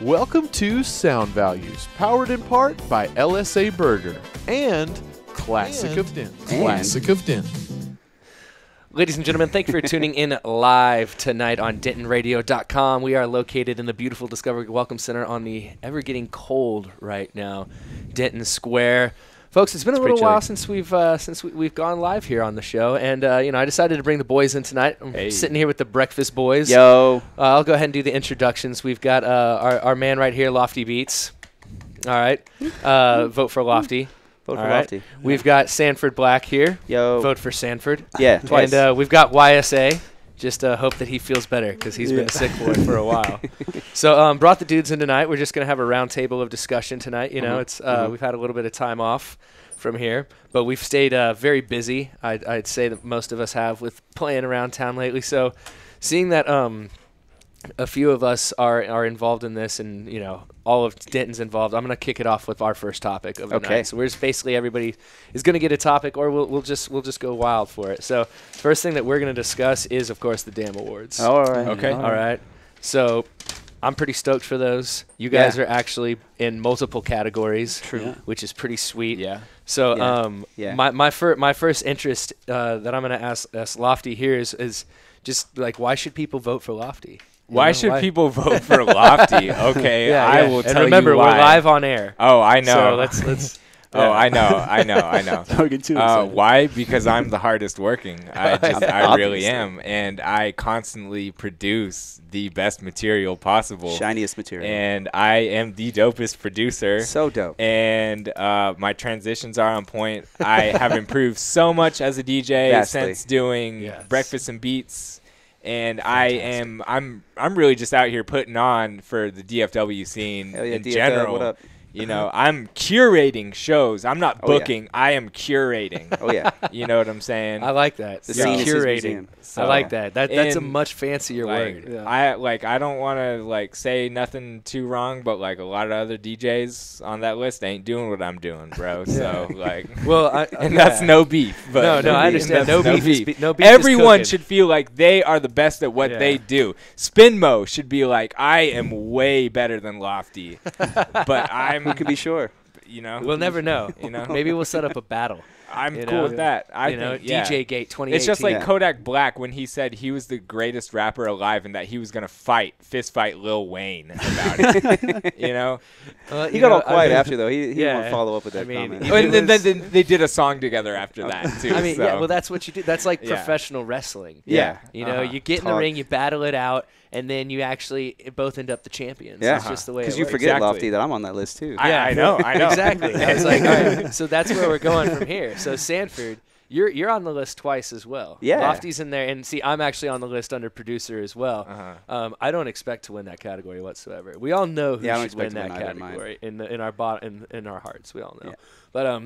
Welcome to Sound Values, powered in part by LSA Burger and Classic of Denton. Classic of Denton. Ladies and gentlemen, thank you for tuning in live tonight on DentonRadio.com. We are located in the beautiful Discovery Welcome Center on the ever-getting cold right now, Denton Square. Folks, it's been a little while since we've gone live here on the show, and I decided to bring the boys in tonight. I'm sitting here with the Breakfast Boys. Yo. I'll go ahead and do the introductions. We've got our man right here, Lofty Beats. All right, vote for Lofty. Vote for Lofty. We've got Sanford Black here. Yo. Vote for Sanford. Yeah, twice. And we've got YSA. Just hope that he feels better because he's been a sick boy for a while. So brought the dudes in tonight. We're just going to have a round table of discussion tonight. You know, it's we've had a little bit of time off from here, but we've stayed very busy. I'd say that most of us have with playing around town lately. So seeing that a few of us are involved in this, and all of Denton's involved, I'm going to kick it off with our first topic of the night. So we're just basically everybody is going to get a topic, or we'll just go wild for it. So first thing that we're going to discuss is, of course, the Damn Awards. All right. Okay. All right. So I'm pretty stoked for those. You guys are actually in multiple categories, which is pretty sweet. Yeah. So my first interest that I'm going to ask Lofty here is just like, why should people vote for Lofty? Why should people vote for Lofty? Okay, I will tell you why. And remember, we're live on air. Oh, I know. So let's. Oh, I know. Why? Because I'm the hardest working. I really am, and I constantly produce the best material possible, shiniest material, and I am the dopest producer. So dope. And my transitions are on point. I have improved so much as a DJ since doing Breakfast and Beats. And I'm really just out here putting on for the DFW scene in DFW, general. what up? I'm curating shows. I'm not booking. I am curating. Oh yeah. You know what I'm saying? I like that. The scene is his museum. So, I like that. That's a much fancier word. Yeah. I don't want to say nothing too wrong, but a lot of other DJs on that list ain't doing what I'm doing, bro. So that's no beef. But no, I understand. No beef. No beef. Everyone should feel like they are the best at what they do. Spinmo should be like, I am way better than Lofty, but Who could be sure? We'll never know. Maybe we'll set up a battle. I'm cool with that. I think, DJ Gate 2018. It's just like Kodak Black when he said he was the greatest rapper alive and that he was going to fist fight Lil Wayne about it. He got all quiet after, though. He didn't want to follow up with that comment. And then they did a song together after that, too. Well, that's what you do. That's like professional wrestling. Yeah. You get in the ring, you battle it out, and then you actually both end up the champions. Yeah. That's just the way it works. Because you forget, Lofty, that I'm on that list, too. I know. Exactly. I was like, all right, so that's where we're going from here. So, Sanford, you're on the list twice as well. Yeah. Lofty's in there. And, see, I'm actually on the list under producer as well. I don't expect to win that category whatsoever. We all know who should win that category in our hearts. We all know. Yeah. But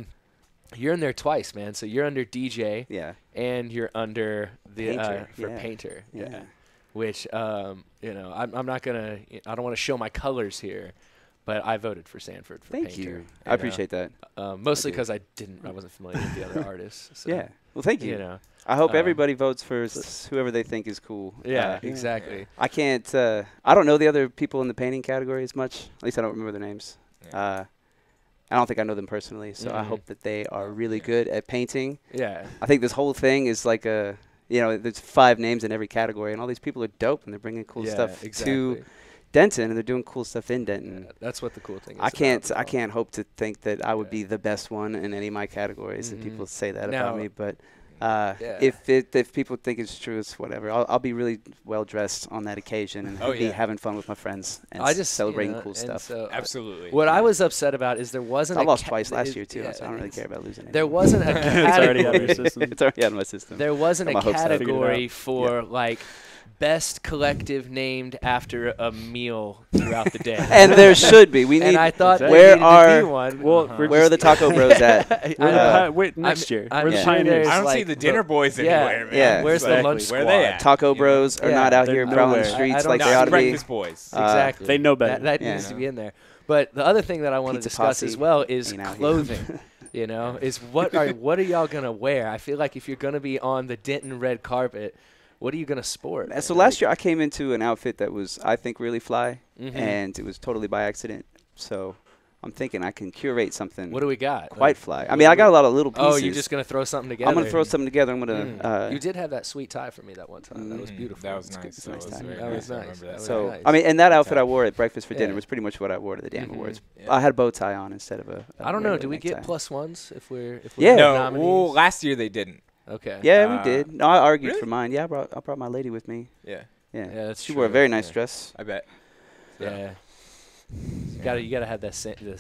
you're in there twice, man. So you're under DJ. Yeah. And you're under the Painter. Painter. Yeah. Which, I'm not going to – I don't want to show my colors here, but I voted for Sanford for Painter. Thank you. I appreciate that. Mostly because I wasn't familiar with the other artists. So, yeah. Well, thank you. I hope everybody votes for whoever they think is cool. Yeah, exactly. I can't I don't know the other people in the painting category as much. At least I don't remember their names. Yeah. I don't think I know them personally, so I hope that they are really good at painting. Yeah. I think this whole thing is like there's 5 names in every category, and all these people are dope, and they're bringing cool stuff to Denton, and they're doing cool stuff in Denton. Yeah, that's what the cool thing is. I can't hope to think that I would be the best one in any of my categories, and people say that about me. But if people think it's true, it's whatever. I'll be really well dressed on that occasion and be having fun with my friends and just celebrating cool stuff. So, absolutely. What I was upset about is there wasn't. I lost twice last year too, so I don't really care about losing. There wasn't a category. It's already out of your system. It's already out of my system. There wasn't a category for best collective named after a meal throughout the day. And there should be. We need. And I thought where are where are the Taco Bros at? Wait, next year. We're the pioneers. I don't see the dinner boys anywhere, man. Yeah. Where's the lunch squad? Where are they at? Taco Bros are not out here prowling the streets like they ought to be. Breakfast boys. Exactly. They know better. That needs to be in there. But the other thing that I want to discuss as well is clothing. Is what are y'all gonna wear? I feel like if you're gonna be on the Denton red carpet, What are you gonna sport? So last year I came into an outfit that was, I think, really fly, and it was totally by accident. So I'm thinking I can curate something. What do we got? Quite fly. I mean, I got a lot of little pieces. Oh, you're just gonna throw something together. I'm gonna throw something together. I'm gonna. You did have that sweet tie for me that one time. That was beautiful. That was nice. That was nice. That was nice. So I mean, and that outfit I wore at breakfast for dinner was pretty much what I wore to the Damn Awards. Yeah. I had a bow tie on instead of a I don't know. Do we necktie. get +1s if we're Yeah. No. nominees? Well, last year they didn't. Okay. Yeah, we did. No, I argued really? for mine. Yeah, I brought my lady with me. Yeah. Yeah. Yeah, that's She true. wore a very nice dress. I bet. Yeah. You gotta have that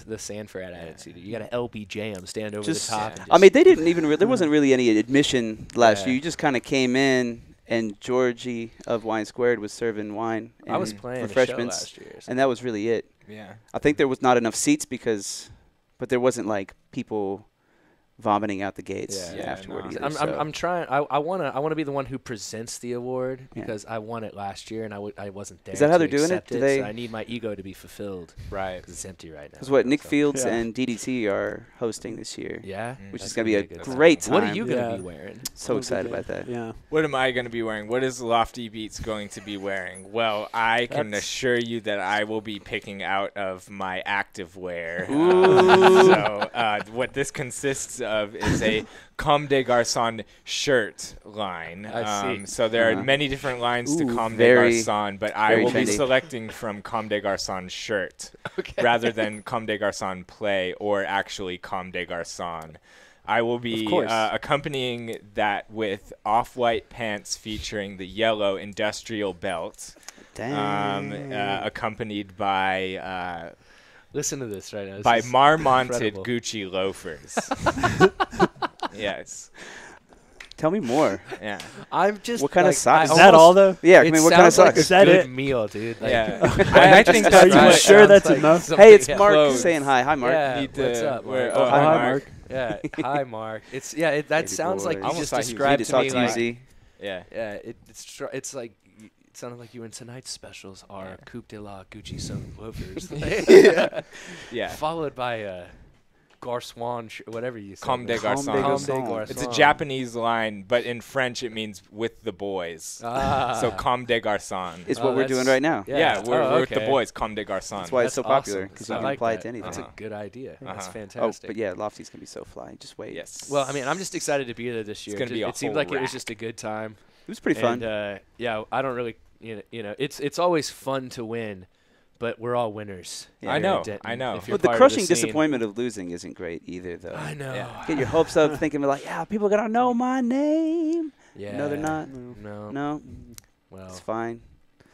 the Sanford attitude. You gotta LBJ 'em, stand over the top. I mean, they didn't even. There wasn't really any admission last Yeah. year. You just kind of came in, and Georgie of Wine Squared was serving wine. And I was playing a show refreshments, last year, and that was really it. Yeah. I think there was not enough seats but there wasn't like people vomiting out the gates Yeah. afterward. No. Either, I'm trying. I wanna be the one who presents the award Yeah. because I won it last year and I wasn't there. Is that how to they're doing it? accept Do they- So I need my ego to be fulfilled Right. because it's empty right now. Because what Nick So- Fields Yeah. and DDT are hosting this year. Yeah, Which That's is going to be a good great time. What are you gonna Yeah. be wearing? So excited about that. Yeah. What am I going to be wearing? What is Lofty Beats going to be wearing? Well, I can assure you that I will be picking out of my active wear. What this consists of is a Comme des Garçons shirt line. I see. So there are many different lines to Ooh, Comme des very- Garçons, but I very will be trendy. selecting from Comme des Garçons shirt rather than Comme des Garçons play or actually Comme des Garçons. I will be Of course. accompanying that with off-white pants featuring the yellow industrial belt, Dang. accompanied by Listen to this right now. This by is marmonted incredible. Gucci loafers. Yes. Tell me more. Yeah. I'm just. What kind of like, socks? I Is that all though? Yeah, I It mean, what kind of sounds like socks? Is that a good it? meal, dude. Like, Yeah. I think Are that's you what sure that's enough? Hey, it's yeah. Mark Clothes. saying hi. Hi, Mark. Yeah, Need what's to up, wear- Mark? oh, Hi, hi, Mark. Yeah, hi, Mark. It's that Baby sounds like boy. you Almost just thought he was- Need described to to talk me to you, like Z. Yeah. yeah, it's like it sounded like you were in tonight's specials are Coupe de la Gucci sewn loafers. Yeah. Followed by Garçon, whatever you say. Comme des Comme des Garçons. Comme des Garçons. Garçons. It's a Japanese line, but in French it means with the boys. Ah. So Comme des Garçons. It's Oh, what we're that's- doing right now. Yeah, we're with the okay. boys, Comme des Garçons. That's why it's so popular, awesome. because you I can like apply that. it to anything. That's a good idea. That's Uh-huh. fantastic. Oh, but yeah, Lofty's going to be so fly. Just wait. Yes. Well, I mean, I'm just excited to be there this year. gonna be a It seemed whole like it was rack. just a good time. It was pretty fun. And yeah, I don't really, it's always fun to win, but we're all winners. Yeah. I here know, in Denton, I know. if you're But the part of crushing scene. disappointment of losing isn't great either, though. I know. Yeah. Get your hopes up, thinking like, yeah, people are going to know my name. Yeah. No, they're not. No. No, Well, it's fine.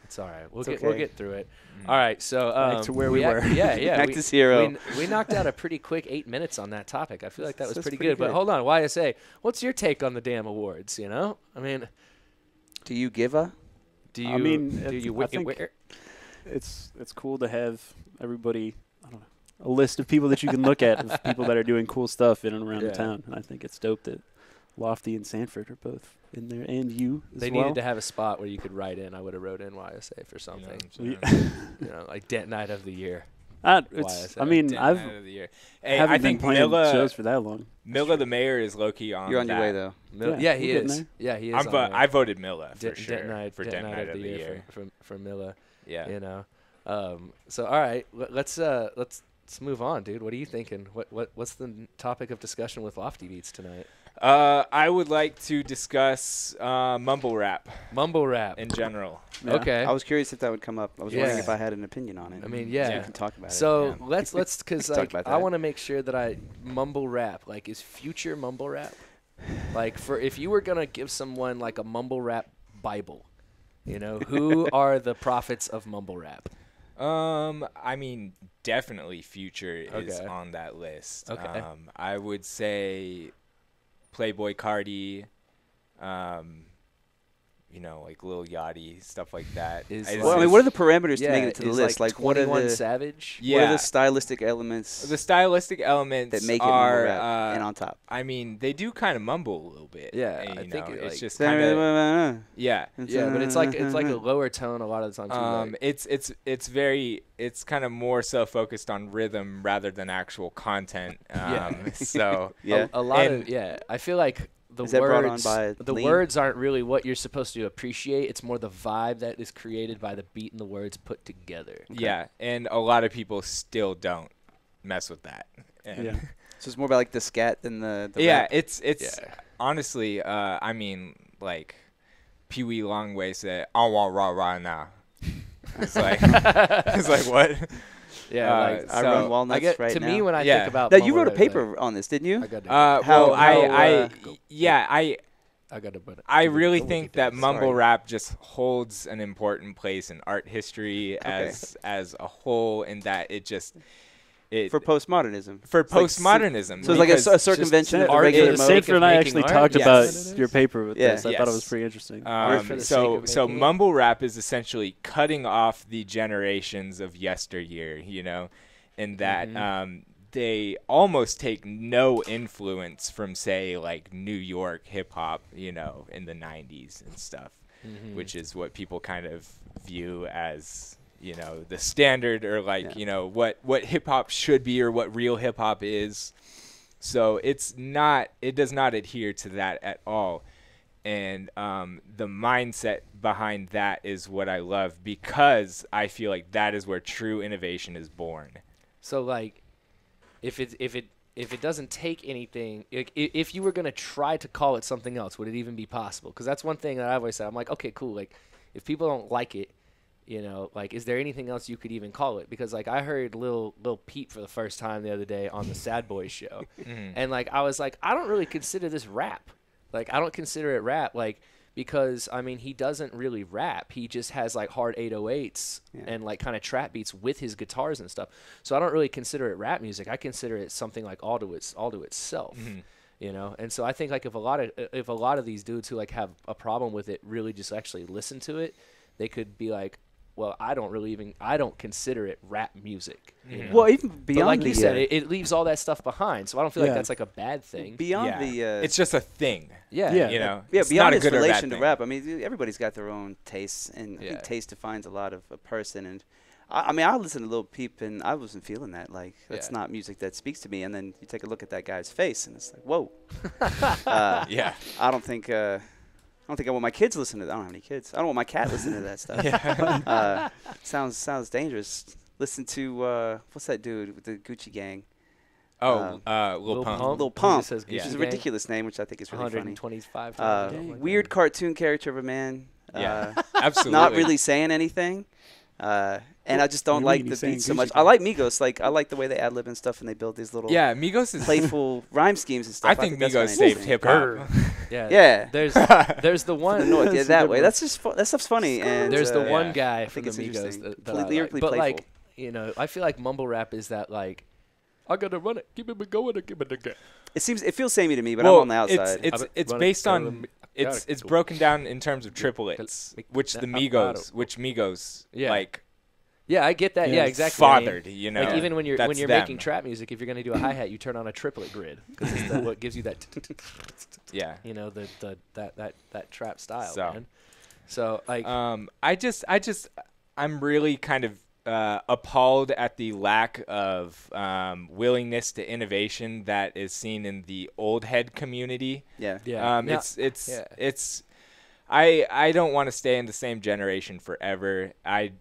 it's all right. We'll It's we'll okay. get through it. All right. So Back to where we were. Yeah. Back to zero. We knocked out a pretty quick 8 minutes on that topic. I feel like that was That's pretty pretty good. But good. hold on, YSA, what's your take on the damn awards? I mean, Do you give a? do you? I mean, do it's- you? I think it's cool to have everybody, I don't know, a list of people that you can look at of people that are doing cool stuff in and around the Yeah. town. And I think it's dope that Lofty and Sanford are both in there, and you as They well. needed to have a spot where you could write in. I would have wrote in YSA for something. Yeah. Like Dent Night of the Year. I YSA. mean, Dent I've Night of the year. Hey, haven't I been think playing Milla, shows for that long. Milla the mayor is low-key on You're on your that. way, though. Yeah, we're he getting is. there. Yeah, he is. I'm on vo- there. I voted Milla for Dent sure Night, for Dent Night of the year for Milla. Yeah. So all right, let's move on, dude. What are you thinking? What's the topic of discussion with Lofty Beats tonight? I would like to discuss mumble rap Mumble rap. in general. Yeah. Okay. I was curious if that would come up. I was wondering Yeah. if I had an opinion on it. I mean, So yeah. we can talk about it. So Yeah. let's because Talk like about I that. want to make sure that I mumble rap. Like, is future mumble rap? Like, for if you were gonna give someone like a mumble rap Bible, who are the prophets of mumble rap? I mean, definitely Future is Okay. on that list. Okay. I would say Playboy Cardi, like Lil Yachty, stuff like that. Is I like- Well, I mean, what are the parameters to make Yeah, it to the is list? Like, what are 21 the Savage? what are Yeah. the stylistic elements The stylistic elements that make it are, mumble rap and on top? I mean, they do kind of mumble a little bit. Yeah, and, I you think know, it, it's like- just kind of It's yeah. Yeah, but it's like a lower tone a lot of the time. Too, like, It's kind of more so focused on rhythm rather than actual content. Yeah. So Yeah. a lot And- of I feel like words aren't really what you're supposed to appreciate. It's more the vibe that is created by the beat and the words put together. Okay. Yeah, and a lot of people still don't mess with that. Yeah. So it's more about like the scat than the rap. It's honestly, I mean, like Pee Wee Longway said, "I want rah rah now." It's like what? Yeah, I run walnuts right now. To me, when I think about now, you wrote a paper on this, didn't you? I got to. I really think that mumble rap just holds an important place in art history as a whole, in that for postmodernism. So it's like a circumvention of regular mode. Sanford and I actually talked about your paper with this. I thought it was pretty interesting. So mumble rap is essentially cutting off the generations of yesteryear, in that they almost take no influence from, say, like New York hip hop, in the 90s and stuff, which is what people kind of view as the standard, or like what hip hop should be, or what real hip hop is. So it does not adhere to that at all. And the mindset behind that is what I love, because I feel like that is where true innovation is born. So like if it doesn't take anything, if you were going to try to call it something else, would it even be possible? Because that's one thing that I've always said. I'm like, okay, cool. Like if people don't like it, like, is there anything else you could even call it? Because, like, I heard Lil Peep for the first time the other day on the Sad Boys show. And, like, I was like, I don't really consider this rap. Like, I don't consider it rap, like, because, I mean, he doesn't really rap. He just has, like, hard 808s and, like, kind of trap beats with his guitars and stuff. So I don't really consider it rap music. I consider it something, like, all to itself. And so I think, like, if a lot of these dudes who, like, have a problem with it really just actually listen to it, they could be like, well, I don't consider it rap music. Well, even beyond, but like you said, it leaves all that stuff behind. So I don't feel like that's like a bad thing. Beyond it's just a thing. Beyond its relation to rap. I mean, everybody's got their own tastes, and I think taste defines a lot of a person. And I mean, I listened to Lil Peep, and I wasn't feeling that. Like, that's not music that speaks to me. And then you take a look at that guy's face, and it's like, whoa. I don't think I want my kids to listen to that. I don't have any kids. I don't want my cat listening to that stuff. Sounds dangerous. Listen to what's that dude with the Gucci Gang? Lil Pump. Lil Pump. Which is a ridiculous name, which I think is really funny. 125 times. Weird cartoon character of a man. Absolutely. Not really saying anything. And I just don't like the beat so much. I like Migos. Like, I like the way they ad-lib and stuff, and they build these little Migos is playful rhyme schemes and stuff. I think Migos saved hip-hop. There's the one that way. That's just that stuff's funny. And there's the one guy from the Migos that lyrically but playful. Like, I feel like mumble rap is that, like, I gotta run it, keep it going, keep it again. It feels samey to me, but I'm on the outside. It's based on it's broken down in terms of triplets, which Migos like. Yeah, I get that. Yeah, exactly. Fathered, Like, even when you're making trap music, if you're gonna do a hi-hat, you turn on a triplet grid, because it's what gives you that. That trap style, man. So like, I'm really kind of appalled at the lack of willingness to innovation that is seen in the old head community. I don't want to stay in the same generation forever. I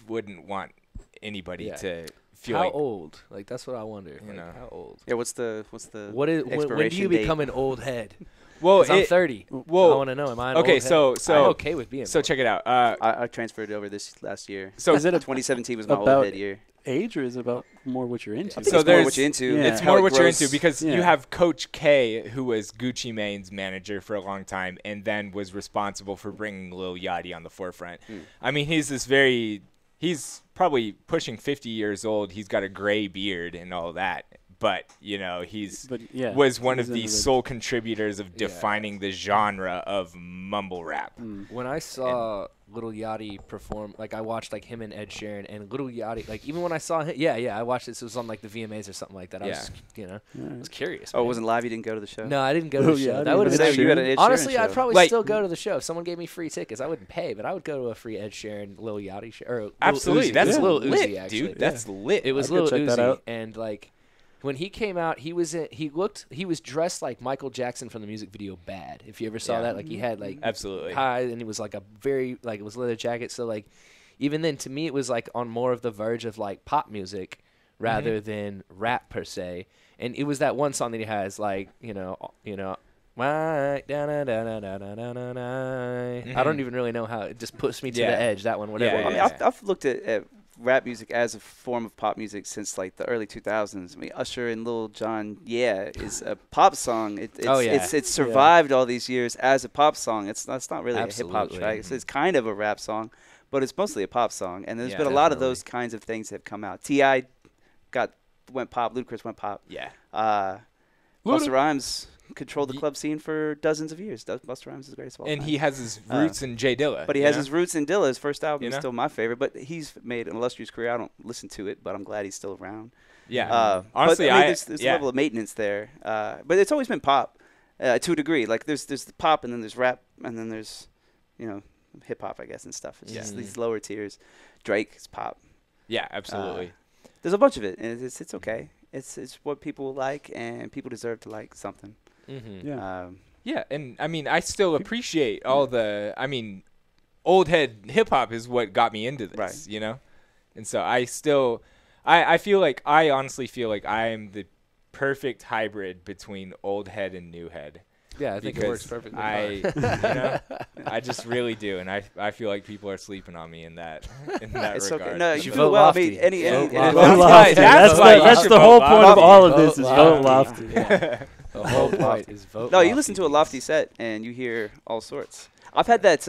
wouldn't want anybody to feel how old? Like, that's what I wonder. How old? Yeah, what's the when do you become an old head? Well, I'm 30. Well, I want to know, am I an old head? So I'm okay with being. So check it out. I transferred over this last year. So is it 2017 was my old head year. Age, or is it about more what you're into? So it's more what you're into. It's more what you're into, because you have Coach K, who was Gucci Mane's manager for a long time, and then was responsible for bringing Lil Yachty on the forefront. I mean, he's probably pushing 50 years old. He's got a gray beard and all that. But, was one of the sole contributors of defining the genre of mumble rap. When I saw Lil Yachty perform, like, I watched, like, him and Ed Sheeran, and Lil Yachty, like, even when I saw him, I watched this. It was on, like, the VMAs or something like that. I was, I was curious. Oh, it wasn't live? You didn't go to the show? No, I didn't go to the show. That would have been you had an Ed Sheeran honestly, show. I'd probably still go to the show. If someone gave me free tickets, I wouldn't pay, but I would go to a free Ed Sheeran, Lil Yachty show. Absolutely. That's Lil lit, Uzi, actually. dude. That's lit. It was Lil Uzi, and, like, When he came out, he was dressed like Michael Jackson from the music video Bad. If you ever saw that, like he had like absolutely high, and he was like a very like it was leather jacket. So like even then, to me, it was like on more of the verge of like pop music rather than rap per se. And it was that one song that he has like you know. I don't even really know how it just puts me to the edge. That one, whatever. I mean, I've looked at rap music as a form of pop music since like the early 2000s. I mean, Usher and Lil Jon, is a pop song. It's survived all these years as a pop song. It's not really a hip hop track. It's kind of a rap song, but it's mostly a pop song. And there's been a lot of those kinds of things that have come out. T.I. went pop. Ludacris went pop. Yeah. Busta Rhymes controlled the club scene for dozens of years. Busta Rhymes is the greatest of all time. And he has his roots in Jay Dilla. But he has his roots in Dilla. His first album is still my favorite. But he's made an illustrious career. I don't listen to it, but I'm glad he's still around. Yeah. Honestly, but, I mean, there's a level of maintenance there. But it's always been pop to a degree. Like there's the pop, and then there's rap, and then there's hip hop, I guess, and stuff. It's just these lower tiers. Drake is pop. Yeah, absolutely. There's a bunch of it, and it's okay. It's what people like, and people deserve to like something. Yeah, and I mean, I still appreciate all the. I mean, old head hip hop is what got me into this, and so I still, I honestly feel like I am the perfect hybrid between old head and new head. Yeah, I think it works perfectly. I just really do, and I feel like people are sleeping on me in that regard. Okay. No, you vote well. lofty. I mean, that's the whole point of all of this is vote lofty. The whole point is vote. No, you listen to a Lofty set and you hear all sorts. I've had that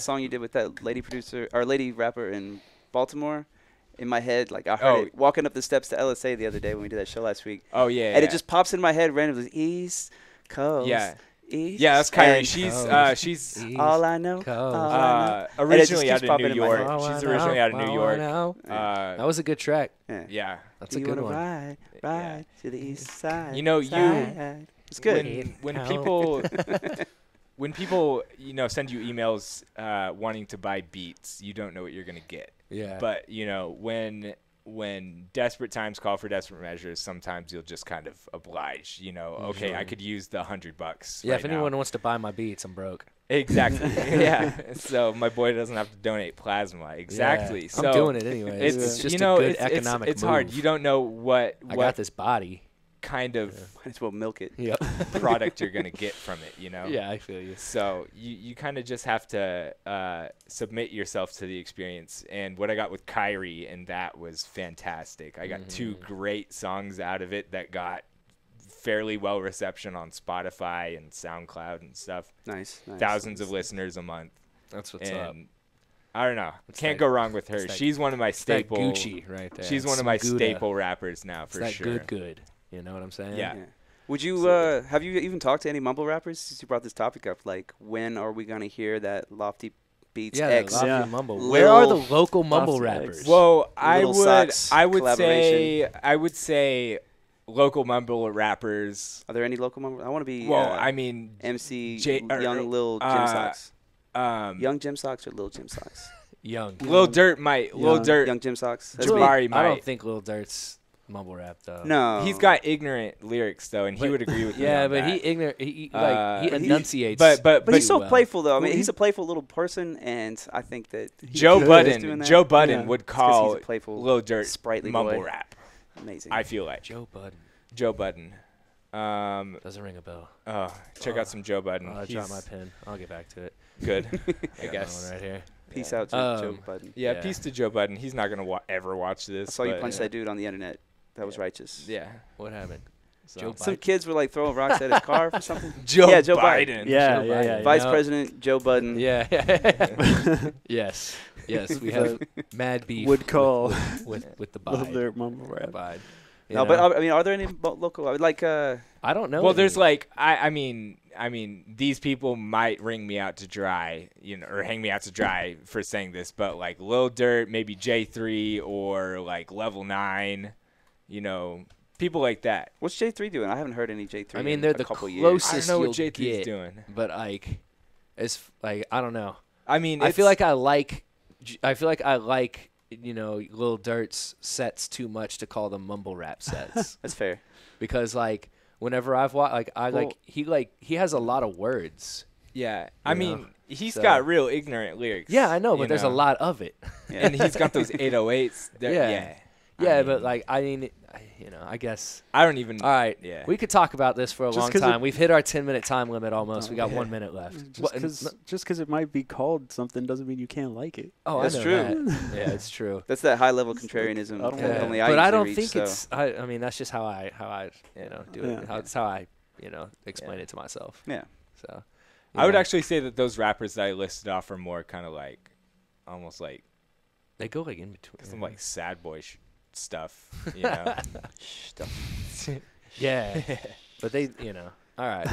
song you did with that lady producer or lady rapper in Baltimore in my head. Like I heard it walking up the steps to LSA the other day when we did that show last week. Oh yeah. And it just pops in my head randomly. East Coast. Yeah. East. Yeah, that's Kyrie. She's all I know. Originally out of New York. She's originally out of New York. That was a good track. Yeah. That's a good one. Ride to the east side. It's good. When people send you emails wanting to buy beats, you don't know what you're gonna get. Yeah. But when desperate times call for desperate measures, sometimes you'll just kind of oblige. Okay, I could use the $100. Yeah, if anyone wants to buy my beats, I'm broke. Exactly. Yeah. So my boy doesn't have to donate plasma. Exactly. Yeah. So I'm doing it anyway. It's just a good economic it's move. hard. You don't know what I got this body. Kind of might as well milk it. Yep. product you're gonna get from it. Yeah, I feel you. So you kind of just have to submit yourself to the experience. And what I got with Kyrie and that was fantastic. I got 2 great songs out of it that got fairly well reception on Spotify and SoundCloud and stuff. Nice. Thousands of listeners a month. That's what's up. I don't know. Can't go wrong with her. She's one of my staple. Gucci right there. She's one of my staple rappers now for sure. Good. You know what I'm saying? Yeah. Would you have you even talked to any mumble rappers since you brought this topic up? Like, when are we gonna hear that Lofty Beats X? Lofty mumble. Where are the local mumble rappers? Well, I would say local mumble rappers. Are there any local mumble? I want to be. Well, I mean, MC Young Lil Jim Socks. Young Jim Socks or Lil Jim Socks? Young. Lil Dirt might. Lil Dirt. Young Jim Socks. Jabari might. I don't think Lil Dirt's mumble rap though. No, he's got ignorant lyrics though, and he would agree with me. Yeah, on but that. he enunciates. But he's so playful though. I mean, he's a playful little person, and I think that Joe Budden would call Lil Dirt sprightly mumble rap. Amazing. I feel like Joe Budden. Doesn't ring a bell. Check out some Joe Budden. I dropped my pen. I'll get back to it. Good. I guess. One right here. Peace out to Joe Budden. Yeah, peace to Joe Budden. He's not gonna ever watch this. I saw you punch that dude on the internet. That was righteous. Yeah. What happened? So some kids were like throwing rocks at his car for something. Joe Biden. Yeah. Vice President Joe Budden. Yeah. Yes. We have mad beef. Would call with the Biden. Their mumble rap. Biden. No, but I mean, are there any local? Like, I don't know. Well, there's like, I mean, these people might wring me out to dry, or hang me out to dry for saying this, but like Lil Dirt, maybe J3 or like Level 9, people like that. What's J3 doing? I haven't heard any J3. I mean, they're the closest. I don't know what J3's doing, but like, it's like I don't know. I mean, I feel like I like Lil Durk's sets too much to call them mumble rap sets. That's fair. Because whenever I've watched, he has a lot of words. Yeah, I mean, he's got real ignorant lyrics. Yeah, I know, but there's a lot of it. Yeah. And he's got those 808s. I guess. I don't even. All right. Yeah. We could talk about this for a long time. We've hit our 10-minute time limit almost. We got 1 minute left. Just because it might be called something doesn't mean you can't like it. Oh, that's true. That. Yeah, it's true. That's that high level contrarianism. Only I don't think it's. I mean, that's just how I do it. That's how I explain it to myself. Yeah. So. I would actually say that those rappers that I listed off are more kind of almost like. They go in between. Some sad boy stuff, stuff. Yeah. But they, all right.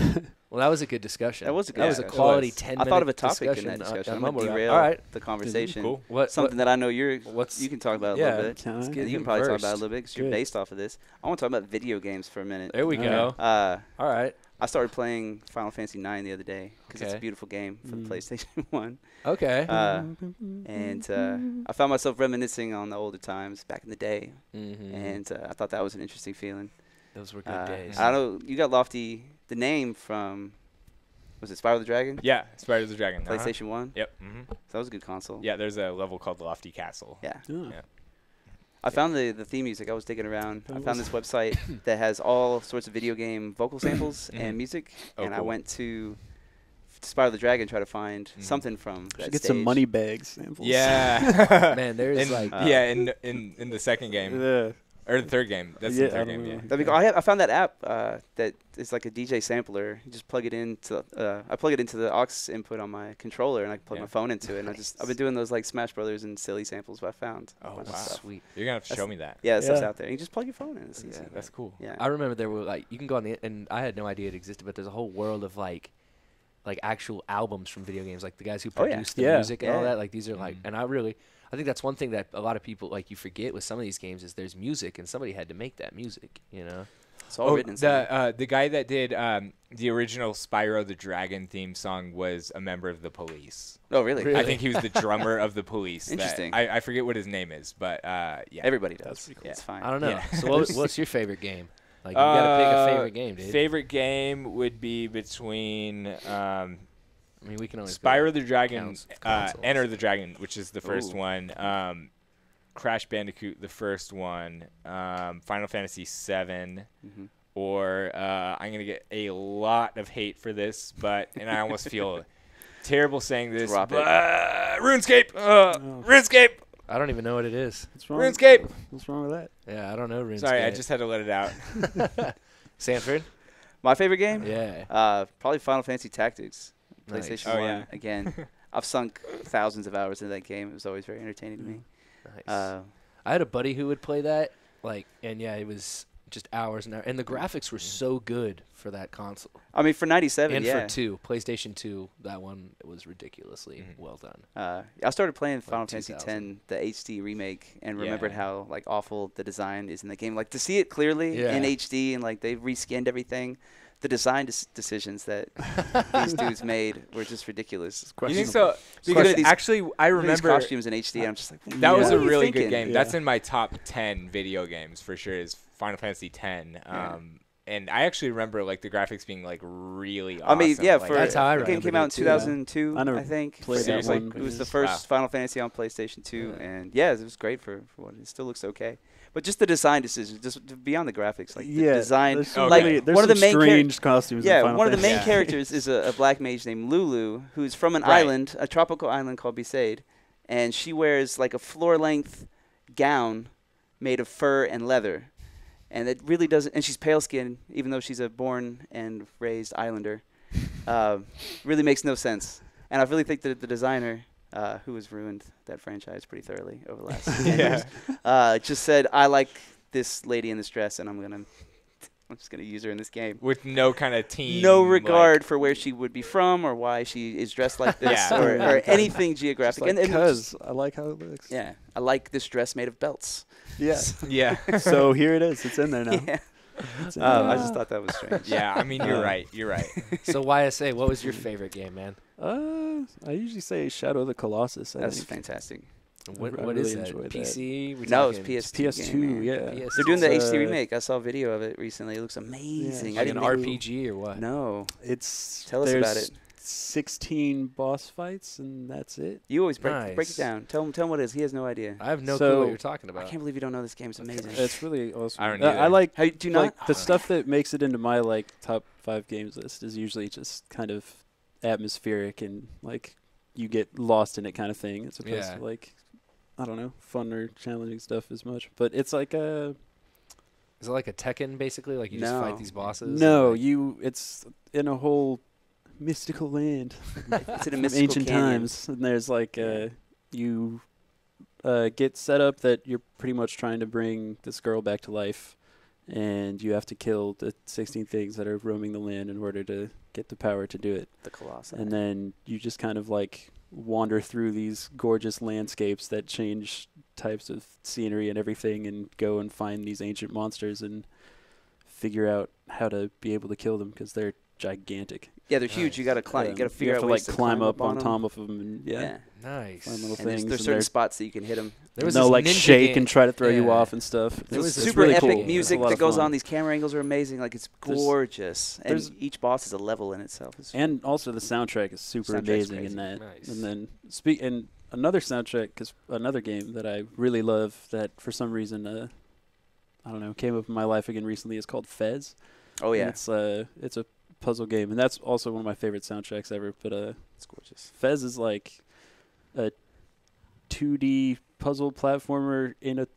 Well, that was a good discussion. That was a good discussion. That was a quality 10-minute I thought of a topic in that discussion. I'm going to derail the conversation. Cool. Something that I know you can talk about a little bit. You can probably talk about it a little bit because you're based off of this. I want to talk about video games for a minute. There we go. All right. I started playing Final Fantasy IX the other day because it's a beautiful game for the PlayStation 1. Okay. And I found myself reminiscing on the older times back in the day. And I thought that was an interesting feeling. Those were good days. I know you got Lofty, the name from, was it Spyro the Dragon? Yeah, Spyro the Dragon. PlayStation 1? Yep. So that was a good console. Yeah, there's a level called Lofty Castle. Yeah. I found the theme music. I was digging around. I found this website that has all sorts of video game vocal samples and music. And I went to Spyro the Dragon, try to find something from that get stage. some money bag samples. Yeah. Man, there's in the second game. Yeah. Or the third game. That's the third game, I found that app that is like a DJ sampler. You just plug it into I plug it into the aux input on my controller, and I can plug my phone into it. And I've been doing those Smash Brothers and silly samples I found. Oh, wow. Sweet. You're going to have to show me that. Yeah, that stuff's out there. You just plug your phone in. It's easy. That's cool. Yeah. I remember there were you can go on and I had no idea it existed, but there's a whole world of actual albums from video games, like the guys who produce the music and all that. These are and I think that's one thing that a lot of people you forget with some of these games is there's music and somebody had to make that music, It's all written. The guy that did the original Spyro the Dragon theme song was a member of the Police. Oh, really? I think he was the drummer of the Police. Interesting. I forget what his name is, but yeah. Everybody does. That's pretty cool. It's fine. I don't know. So what's your favorite game? You gotta pick a favorite game, dude. Favorite game would be between we can only Spyro the Dragon, Enter the Dragon, which is the first one. Crash Bandicoot, the first one. Final Fantasy VII. Or I'm gonna get a lot of hate for this, and I almost feel terrible saying this. Drop it. RuneScape. RuneScape. I don't even know what it is. What's wrong? RuneScape. What's wrong with that? Yeah, I don't know RuneScape. Sorry, I just had to let it out. Sanford? My favorite game? Yeah. Probably Final Fantasy Tactics. PlayStation 1. Yeah. Again, I've sunk thousands of hours into that game. It was always very entertaining to me. Nice. I had a buddy who would play that, it was just hours and hours. And the graphics were so good for that console. I mean, for 97, and for PlayStation 2, that one was ridiculously well done. I started playing Final Fantasy X, the HD remake, and remembered how awful the design is in the game. To see it clearly in HD, and they've reskinned everything. The design decisions that these dudes made were just ridiculous. You think so? Because actually, I remember costumes in HD. I'm just like, that was a really good game. Yeah. That's in my top 10 video games for sure. Is Final Fantasy X. And I actually remember the graphics being really awesome. I mean, that's how I remember. The game came out in 2002, I think. Played that one. It was the first Final Fantasy on PlayStation 2, and it was great for what it still looks okay. But just the design decisions, just beyond the graphics, the design. There's one of the main strange costumes. Yeah, in Final one of the main Fantasy. characters is a black mage named Lulu, who's from an island, a tropical island called Besaid, and she wears a floor-length gown made of fur and leather, and it really doesn't. And she's pale-skinned, even though she's a born and raised islander. Really makes no sense, and I really think that the designer. Who has ruined that franchise pretty thoroughly over the last 10 years, just said, I like this lady in this dress, and I'm just gonna use her in this game. With no kind of team. No regard for where she would be from or why she is dressed like this or anything geographic. Because I like how it looks. Yeah, I like this dress made of belts. Yeah. Yeah. So here it is. It's in there now. Yeah. I just thought that was strange. Yeah, I mean, you're right. You're right. So YSA, what was your favorite game, man? I usually say Shadow of the Colossus. That's fantastic. What is that? PC? No, it's PS2. PS2, yeah. PS2. They're doing the HD remake. I saw a video of it recently. It looks amazing. Like an RPG or what? No. Tell us about it. 16 boss fights, and that's it. You always break it down. Tell him what it is. He has no idea. I have no clue what you're talking about. I can't believe you don't know this game. It's amazing. It's really awesome. I don't know. I like. How, do you not? The stuff that makes it into my top 5 games list is usually just kind of atmospheric and you get lost in it kind of thing. It's opposed to I don't know, fun or challenging stuff as much. But it's like a. Is it like a Tekken basically? Like you just fight these bosses? No, it's in a whole mystical land. It's in a mystical ancient canyon. times, and there's you get set up that you're pretty much trying to bring this girl back to life, and you have to kill the 16 things that are roaming the land in order to get the power to do it. The Colossi. And then you just kind of wander through these gorgeous landscapes that change types of scenery and everything, and go and find these ancient monsters and figure out how to be able to kill them because they're gigantic. Yeah, they're huge. You got to climb. You got to figure out ways to climb up on top of them. And nice. Find little and things. there's certain spots that you can hit them. They'll shake and try to throw you off and stuff. There's super really epic cool. music that goes on. These camera angles are amazing. It's gorgeous. And each boss is a level in itself. And also the soundtrack is super amazing in that. Nice. And then and another soundtrack, because another game that I really love that for some reason I don't know, came up in my life again recently is called Fez. Oh yeah. And it's a puzzle game, and that's also one of my favorite soundtracks ever. But it's gorgeous. Fez is like a 2D puzzle platformer in a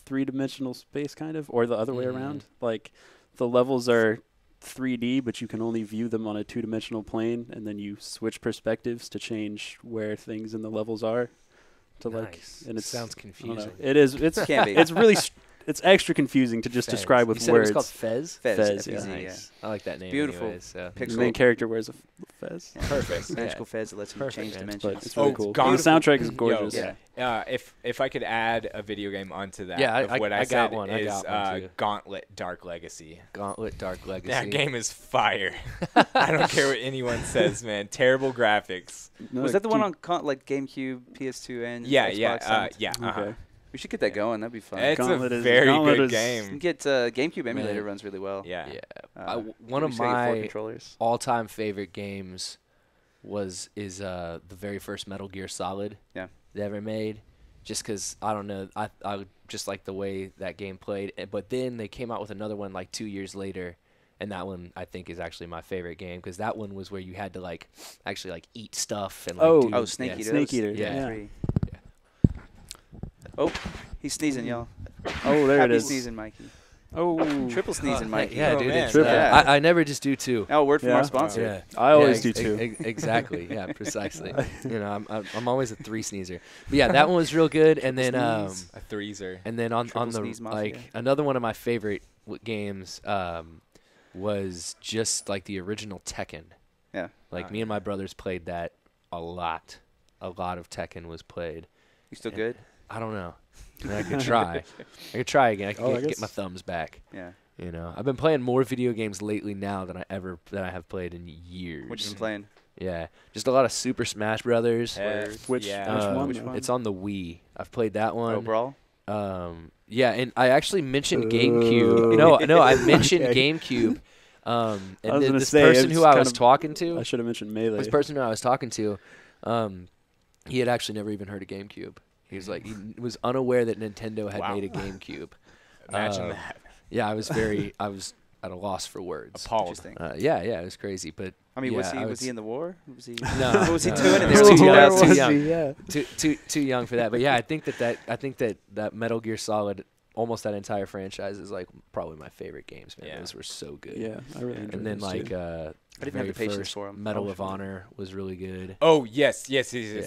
3-dimensional space, kind of, or the other way around. The levels are 3D, but you can only view them on a 2-dimensional plane, and then you switch perspectives to change where things in the levels are. Nice. And it sounds confusing. It is. It's really. It's extra confusing to just describe with you words. It was called Fez? Fez, yeah. Nice. I like that name. Beautiful. Anyways, the main character wears a fez. Yeah. Perfect. Magical Fez that lets you change dimensions. But it's really cool. The soundtrack is gorgeous. If I could add a video game onto that, I got one. Gauntlet Dark Legacy. Gauntlet Dark Legacy. That game is fire. I don't care what anyone says, man. Terrible graphics. No, was that the one on GameCube, PS2, and Xbox? Yeah. Okay. We should get that going. That'd be fun. It's a very good game. You can get GameCube emulator runs really well. Yeah. One of my all-time favorite games is the very first Metal Gear Solid they ever made. Just because, I don't know, I just like the way that game played. But then they came out with another one 2 years later, and that one I think is actually my favorite game because that one was where you had to actually eat stuff and Snake Eater. Snake Eater. Yeah. Oh, he's sneezing, y'all. Oh, there it is. Sneezing, Mikey. Oh, triple sneezing, Mikey. Yeah, dude. Triple. I never just do two. Oh, word from our sponsor. I always do two. Exactly. Yeah, precisely. I'm always a 3 sneezer. But yeah, that one was real good. And then a threeser. And then on the another one of my favorite games was just the original Tekken. Yeah. Me and my brothers played that a lot. A lot of Tekken was played. You still good? I don't know. I could try. I could try again. I could get my thumbs back. Yeah. I've been playing more video games lately now than I have played in years. What you been playing? Yeah, just a lot of Super Smash Brothers. Which one? It's on the Wii. I've played that one. Oh, Brawl? Yeah, and I actually mentioned GameCube. No, I mentioned GameCube. And this person who I was talking to, I should have mentioned Melee. This person who I was talking to, he had actually never even heard of GameCube. He was unaware that Nintendo had made a GameCube. Imagine that. Yeah, I was at a loss for words. Appalled. Yeah, it was crazy. But I mean, was he in the war? Was he? No. What was he doing? He was too young. Yeah. Too young for that. But yeah, I think that Metal Gear Solid, almost that entire franchise, is probably my favorite games. Man, those were so good. Yeah, I really enjoyed. And then I didn't have the patience for him. Medal of Honor was really good. Oh yes.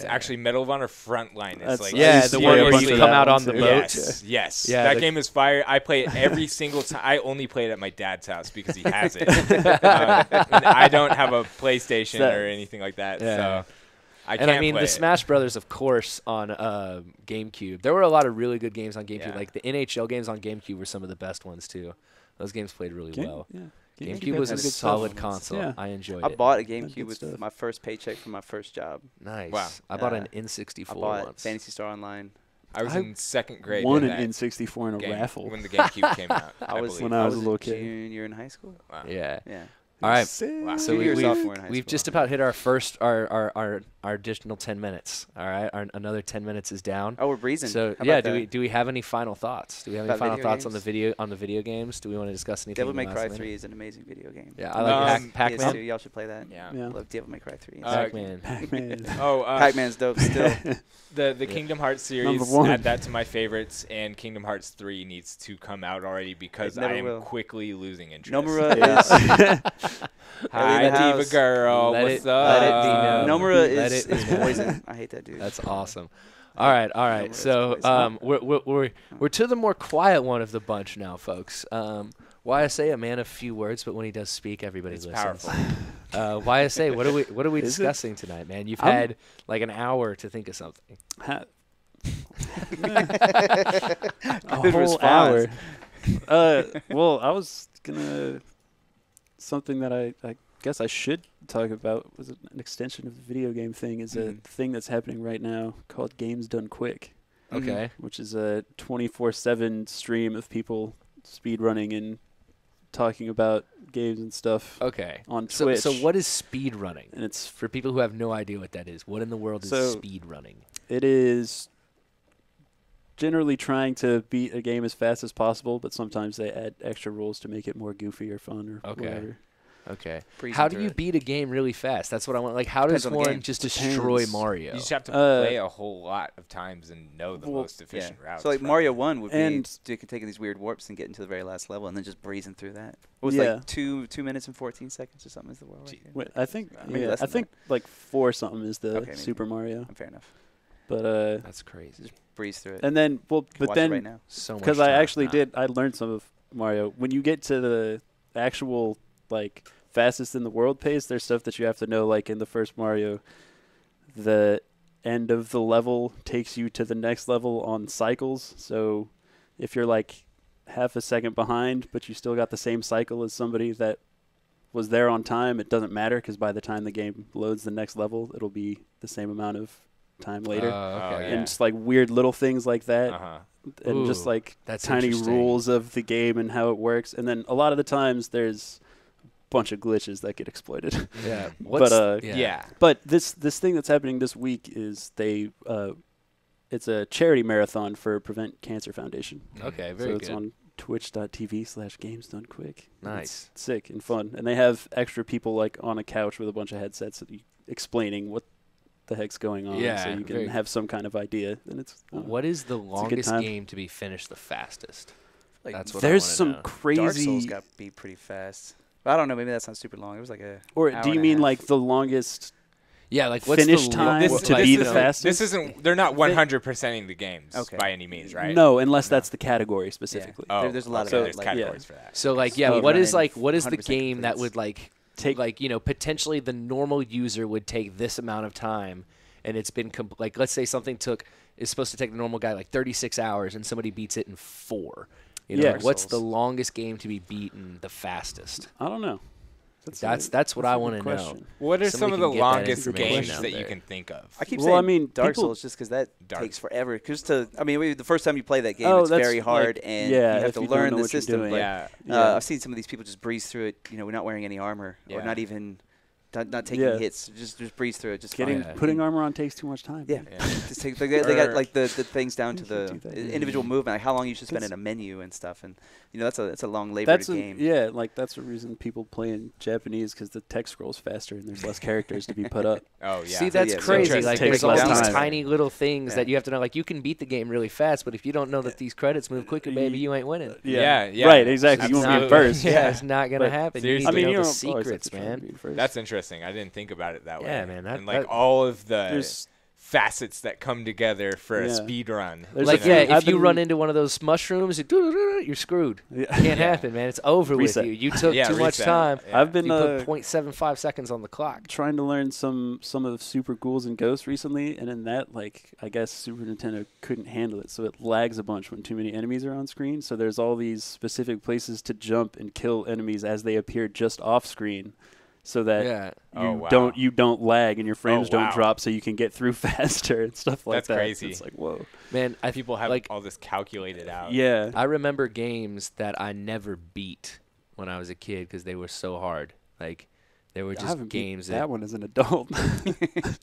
Actually, Medal of Honor Frontline is the one where you come out on the boat. Yes. That game is fire. I play it every single time. I only play it at my dad's house because he has it. And I don't have a PlayStation or anything like that. So I can't play the Smash Brothers, of course, on GameCube. There were a lot of really good games on GameCube. The NHL games on GameCube were some of the best ones too. Those games played really well. GameCube was a solid console. Yeah. I enjoyed it. I bought a GameCube with my first paycheck from my first job. Nice. Wow. I bought an N64 I bought once. Phantasy Star Online. I was in second grade. Won an N64 in a raffle when the GameCube came out. I was when I was a little kid. Junior in high school. Wow. Yeah. Yeah. All right. Wow. So we've just about hit our additional 10 minutes. All right. Another 10 minutes is down. Oh, we're breezing. So yeah, do we have any final thoughts? Do we have any final thoughts on the video games? Do we want to discuss anything? Devil May Cry 3 is an amazing video game. Yeah, I like Pac-Man. Y'all should play that. Yeah. I love Devil May Cry 3. Pac-Man. Pac-Man's dope still. The Kingdom Hearts series, add that to my favorites, and Kingdom Hearts 3 needs to come out already because I am quickly losing interest. Nomura is... Hi, Diva Girl. What's up? Nomura is poison. I hate that dude. That's awesome. All right. So we're to the more quiet one of the bunch now, folks. YSA, a man of few words, but when he does speak, everybody listens. Powerful. YSA, what are we discussing tonight, man? You've had like an hour to think of something. A whole hour. Well, I was gonna something that I guess I should talk about was an extension of the video game thing is a thing that's happening right now called Games Done Quick. Okay. Which is a 24/7 stream of people speedrunning and talking about games and stuff. Okay. On Twitch. So what is speedrunning? And it's for people who have no idea what that is. What in the world is speedrunning? It is generally trying to beat a game as fast as possible, but sometimes they add extra rules to make it more goofy or fun or whatever. Okay. How do you beat a game really fast? That's what I want. Like, how does one just destroy Mario? You just have to play a whole lot of times and know the most efficient routes. So, like, Mario 1 would be taking these weird warps and getting to the very last level and then just breezing through that. It was like 2 minutes and 14 seconds or something is the world right Wait, I think like 4 something is the Super Mario. Fair enough. But that's crazy. Just breeze through it. And then, but then, right now. Because I actually I learned some of Mario. When you get to the actual like fastest in the world pace, there's stuff that you have to know. Like in the first Mario, the end of the level takes you to the next level on cycles. So if you're like half a second behind, but you still got the same cycle as somebody that was there on time, it doesn't matter because by the time the game loads the next level, it'll be the same amount of time later. And just like weird little things like that. And just like tiny rules of the game and how it works. And then a lot of the times there's a bunch of glitches that get exploited. Yeah. But this thing that's happening this week is it's a charity marathon for Prevent Cancer Foundation. Okay, very good. So it's on twitch.tv/gamesdonequick. Nice. It's sick and fun. And they have extra people like on a couch with a bunch of headsets explaining what the heck's going on, so you can have some kind of idea. And it's what is the longest game to be finished the fastest? Like that's what there's I some know. crazy. Dark Souls got beat pretty fast. I don't know. Maybe that's not super long. It was like a. Or do you mean like the longest? Yeah, like what's finish the time to be the fastest? This isn't. They're not 100%ing the games by any means, right? No, unless that's the category specifically. Yeah. There's a lot of there's categories for that. So like, what is the game that would take potentially the normal user would take this amount of time, and it's been like let's say something is supposed to take the normal guy like 36 hours, and somebody beats it in 4. What's the longest game to be beaten the fastest? I don't know. That's what I want to know. What are some of the longest games that you can think of? I keep saying Dark Souls just because that takes forever. The first time you play that game, it's very hard, and you have to learn the system. But I've seen some of these people just breeze through it, not wearing any armor or not even. Not taking hits, just breeze through it. Just putting armor on takes too much time. Yeah, just they got like the things down to the individual movement, like how long you should spend in a menu and stuff, and that's a long labored game. Yeah, like that's the reason people play in Japanese because the text scrolls faster and there's less characters to be put up. Oh yeah. See, that's crazy. Like there's all these tiny little things that you have to know. Like you can beat the game really fast, but if you don't know that these credits move quicker, baby, you ain't winning. Yeah. Right, exactly. You won't be first. Yeah, it's not gonna happen. You need to know the secrets, man. That's interesting. I didn't think about it that way. Yeah, man. And all of the facets that come together for a speed run. Like, if you run into one of those mushrooms, you're screwed. Yeah. Can't happen, man. It's over with you. You took too much time. Yeah. I've been you put 0.75 seconds on the clock. Trying to learn some of Super Ghouls and Ghosts recently, and in that, like, I guess Super Nintendo couldn't handle it, so it lags a bunch when too many enemies are on screen. So there's all these specific places to jump and kill enemies as they appear just off screen, so that you don't lag and your frames don't drop, so you can get through faster and stuff like that. That's crazy. It's like, whoa, man! People have all this calculated out. Yeah, I remember games that I never beat when I was a kid because they were so hard. Like, they were just games that one as an adult.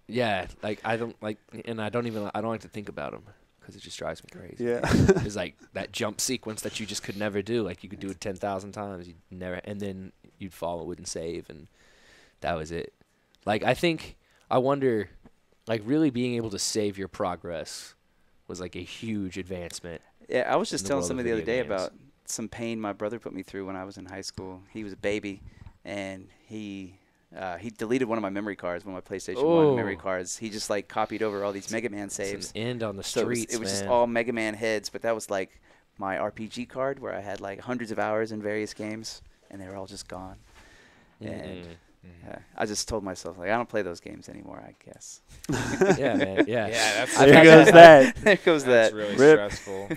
Yeah, like I don't like to think about them because it just drives me crazy. Yeah, it's like that jump sequence that you just could never do. Like, you could do it 10,000 times, you'd never, and then you'd fall, it wouldn't save, and that was it. Like, I wonder, like, really being able to save your progress was like a huge advancement. Yeah, I was just telling somebody the other day about some pain my brother put me through when I was in high school. He was a baby, and he deleted one of my memory cards, one of my PlayStation 1 memory cards. He just, like, copied over all these Mega Man saves. It's an end on the streets, it was just all Mega Man heads, but that was, like, my RPG card where I had, like, hundreds of hours in various games, and they were all just gone. And I just told myself, like, I don't play those games anymore, I guess. Yeah, man. Yeah. There goes that. There goes that. That's really stressful.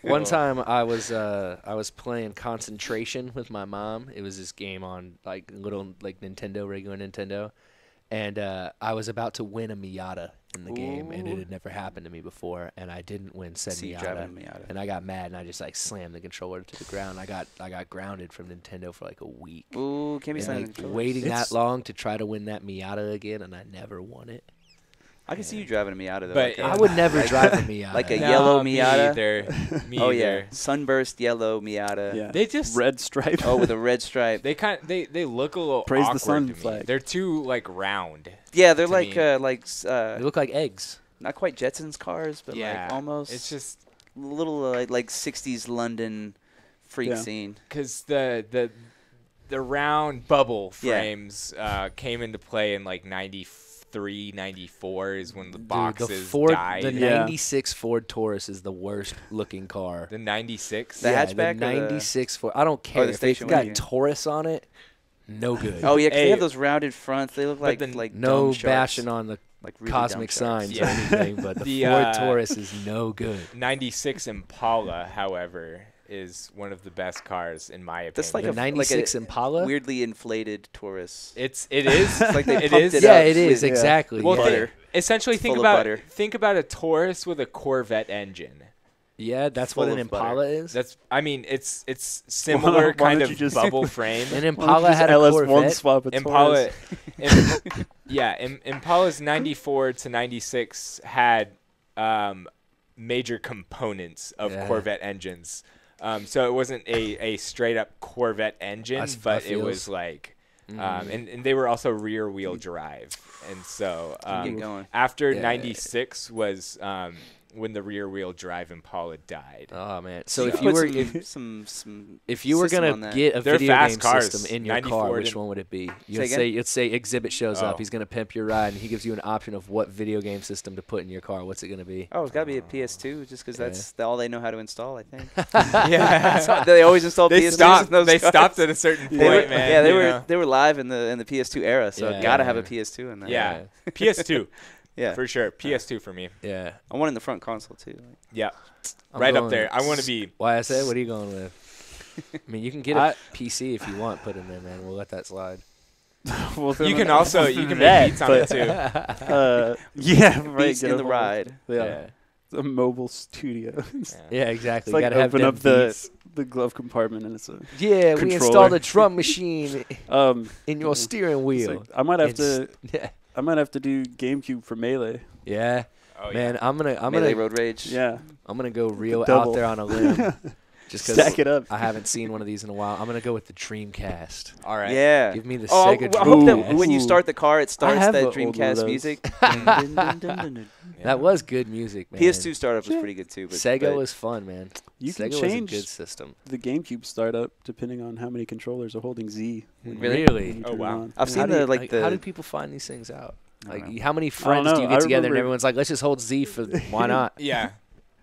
One time I was playing Concentration with my mom. It was this game on, like, little, like, Nintendo, regular Nintendo. And I was about to win a Miata in the game, and it had never happened to me before, and I didn't win said Miata. And I got mad, and I just, like, slammed the controller to the ground. I got grounded from Nintendo for like a week. Ooh, can't be slamming like, waiting that long to try to win that Miata again, and I never won it. I can see you driving a Miata, though. But I would never drive a Miata. Like a yellow Miata? Me either. Yeah. Sunburst yellow Miata. Yeah. They just... Red stripe. Oh, with a red stripe. They look a little Praise awkward the sun to me. flag. They're too, like, round. Yeah, they're like... they look like eggs. Not quite Jetsons cars, but, like, almost. It's just... A little, like 60s London freak scene. Because the round bubble frames came into play in, like, 93, 94 is when the boxes died. The 96 Ford Taurus is the worst looking car. The 96? The hatchback? The 96 Ford. I don't care. If it's got Taurus on it, no good. Oh, yeah, because they have those rounded fronts. They look like no dumb bashing on the really cosmic signs or anything, but the Ford Taurus is no good. 96 Impala, however, is one of the best cars in my opinion. That's like the 96 Impala? Weirdly inflated Taurus. It is. It's like they pumped it up. Yeah, it is, exactly. Well, essentially think about a Taurus with a Corvette engine. Yeah, that's what an Impala is. It's similar kind of bubble frame. An Impala had a Corvette. Swap a Impala, Impala's 94 to 96 had major components of Corvette engines. So it wasn't a straight up Corvette engine, but it was like, and they were also rear wheel drive. And so after 96 was when the rear wheel drive Impala died. Oh man! So if you were gonna get a video game system in your car, which one would it be? Let's say Exhibit shows up. He's gonna pimp your ride, and he gives you an option of what video game system to put in your car. What's it gonna be? Oh, it's gotta be a PS2, just because that's all they know how to install. I think. Yeah, they always install PS2s. They stopped at a certain point, man. Yeah, they were live in the PS2 era, so gotta have a PS2 in there. Yeah, PS2. Yeah, for sure. PS2 for me. Yeah, I want in the front console too. Yeah, right up there. I want to be. YSA, what are you going with? I mean, you can get a PC if you want put in there, man. We'll let that slide. You can make beats on it too. Yeah, right. Beats in the ride. Yeah. A mobile studio. Yeah, exactly. It's like open up the glove compartment and it's a controller. We installed a drum machine in your steering wheel. Like, I might have to do GameCube for Melee. Yeah. Oh, man, I'm gonna Melee Road Rage. Yeah. I'm gonna go real out there on a limb. Just stack it up. I haven't seen one of these in a while. I'm gonna go with the Dreamcast. All right. Yeah. Give me the Sega Dreamcast. I hope that when you start the car, it starts that Dreamcast music. That was good music, man. PS2 startup was pretty good too. But Sega was fun, man. You Sega can change was a good system. The GameCube startup depending on how many controllers are holding Z. Really? Oh wow. I've seen how do people find these things out? Like, how many friends do you get together and everyone's like, let's just hold Z for why not? Yeah.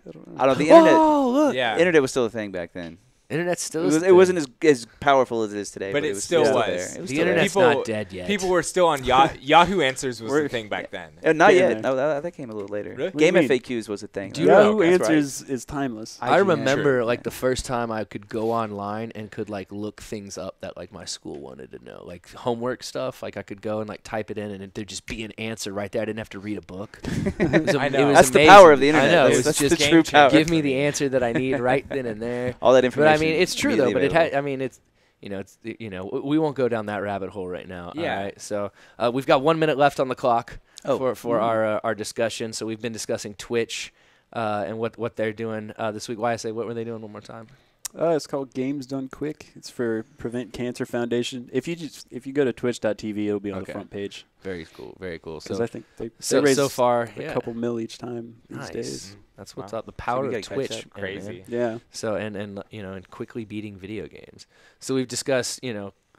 I don't know. The internet. Oh, look. Yeah. Internet was still a thing back then. Internet still it wasn't as powerful as it is today. But it it was still was. there. It was the still internet's there. not dead yet. People were still on Yahoo Answers was the thing back then. Not yet. No, that came a little later. Really? Game FAQs was a thing. Yahoo Answers is timeless. I remember like the first time I could go online and could like look things up that like my school wanted to know, like homework stuff. Like I could go and like type it in and there'd just be an answer right there. I didn't have to read a book. I know. That's amazing. the power of the internet. I know. That's It's just the true power. give me the answer that I need right then and there. All that information. But I mean, it's true though. But available. I mean, it's. We won't go down that rabbit hole right now. Yeah. All right. So we've got 1 minute left on the clock for our discussion. So we've been discussing Twitch and what they're doing this week. Why I say what were they doing one more time? It's called Games Done Quick. It's for Prevent Cancer Foundation. If you go to twitch.tv, it'll be on the front page. Very cool. Very cool. Because I think they raise so far a couple mil each time these days. That's what's up. The power of Twitch. Crazy. Yeah. So and quickly beating video games. So we've discussed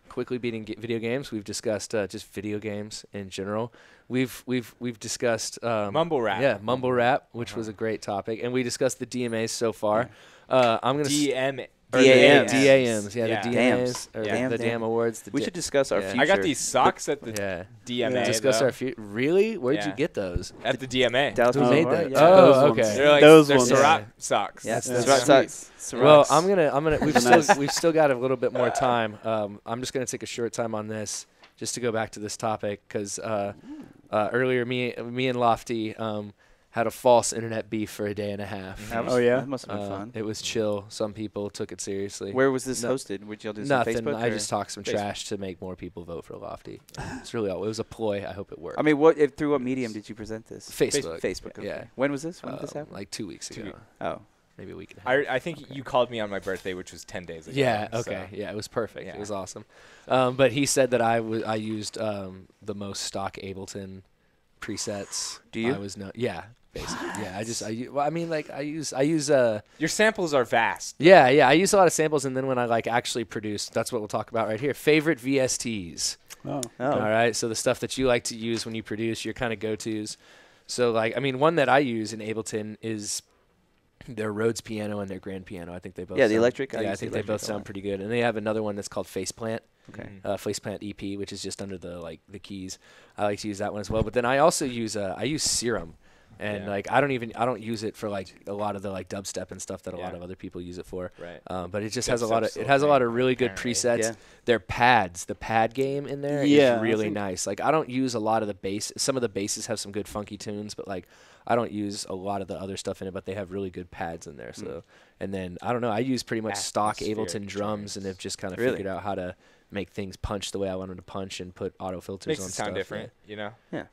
quickly beating video games. We've discussed just video games in general. We've discussssed mumble rap. Yeah, mumble rap, which was a great topic, and we discussed the DMAs so far. I'm gonna DMs. DAMs. Yeah, the DMAs or the DAM awards. We should discuss our future. I got these socks at the DMA. Discuss our future. Really? Where'd you get those? At the DMA. Dallas Who made those? Yeah. Oh, okay. They're like those they're ones. Ciroc socks. Yeah, Ciroc socks. Well, I'm gonna. We've still got a little bit more time. I'm just gonna take a short time on this, just to go back to this topic, because earlier me and Lofty had a false internet beef for a day and a half. That must have been fun. It was chill. Some people took it seriously. Where was this hosted? Would y'all do this on Nothing. Facebook? I just talked some trash to make more people vote for Lofty. It's really all. It was a ploy. I hope it worked. I mean, through what medium did you present this? Facebook. Facebook. Okay. Yeah. When was this? When did this happen? Like 2 weeks ago. Oh. Maybe a week and a half. I think you called me on my birthday, which was 10 days ago. Yeah. Okay. So. Yeah. It was perfect. Yeah. It was awesome. But he said that I used the most stock Ableton presets. Do you? Yeah. Basically. Yeah. I use. Your samples are vast. Yeah. I use a lot of samples, and then when I actually produce, that's what we'll talk about right here. Favorite VSTs. Oh. All right. So the stuff that you like to use when you produce, your kind of go-tos. So one that I use in Ableton is their Rhodes piano and their grand piano. I think they both. Yeah, the electric. Yeah, I think they both sound pretty good. And they have another one that's called Faceplant. Okay. Faceplant EP, which is just under the keys. I like to use that one as well. But then I also use Serum. And I don't use it for a lot of the dubstep and stuff that a lot of other people use it for. Right. But it just has a lot of really good presets. Yeah. Their pads, the pad game in there is really nice. I don't use a lot of the bass. Some of the basses have some good funky tunes, but I don't use a lot of the other stuff in it. But they have really good pads in there. So and then I don't know. I use pretty much stock Ableton drums and have just kind of figured out how to make things punch the way I want them to punch and put auto filters Makes on it stuff. sound different, you know?